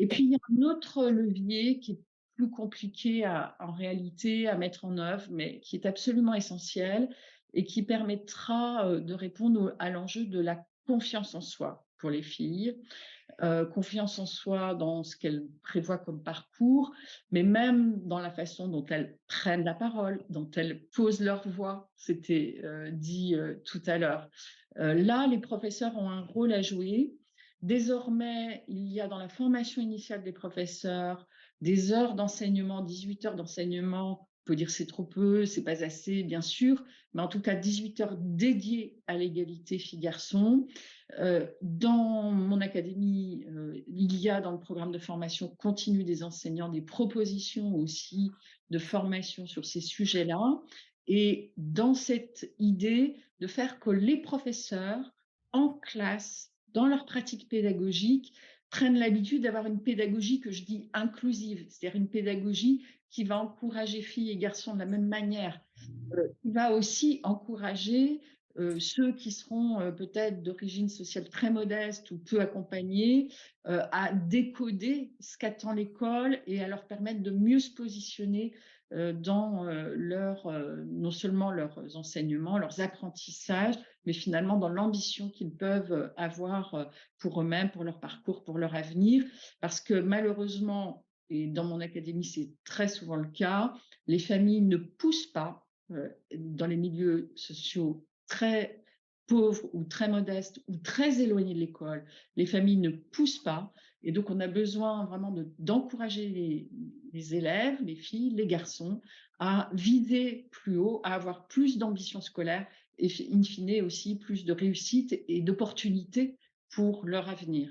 Et puis, il y a un autre levier qui est plus compliqué en réalité à mettre en œuvre, mais qui est absolument essentiel et qui permettra de répondre à l'enjeu de la confiance en soi pour les filles. Confiance en soi dans ce qu'elles prévoient comme parcours, mais même dans la façon dont elles prennent la parole, dont elles posent leur voix, c'était dit tout à l'heure. Là, les professeurs ont un rôle à jouer. Désormais, il y a dans la formation initiale des professeurs des heures d'enseignement, 18 heures d'enseignement. On peut dire c'est trop peu, c'est pas assez, bien sûr, mais en tout cas 18 heures dédiées à l'égalité filles-garçons. Dans mon académie, il y a dans le programme de formation continue des enseignants des propositions aussi de formation sur ces sujets-là. Et dans cette idée de faire que les professeurs en classe, dans leur pratique pédagogique, prennent l'habitude d'avoir une pédagogie que je dis inclusive, c'est-à-dire une pédagogie qui va encourager filles et garçons de la même manière, qui va aussi encourager ceux qui seront peut-être d'origine sociale très modeste ou peu accompagnés à décoder ce qu'attend l'école et à leur permettre de mieux se positionner dans non seulement leurs enseignements, leurs apprentissages, mais finalement dans l'ambition qu'ils peuvent avoir pour eux-mêmes, pour leur parcours, pour leur avenir. Parce que malheureusement, et dans mon académie c'est très souvent le cas, les familles ne poussent pas dans les milieux sociaux très pauvres ou très modestes ou très éloignés de l'école, les familles ne poussent pas. Et donc, on a besoin vraiment d'encourager les élèves, les filles, les garçons, à viser plus haut, à avoir plus d'ambition scolaire et in fine aussi plus de réussite et d'opportunités pour leur avenir.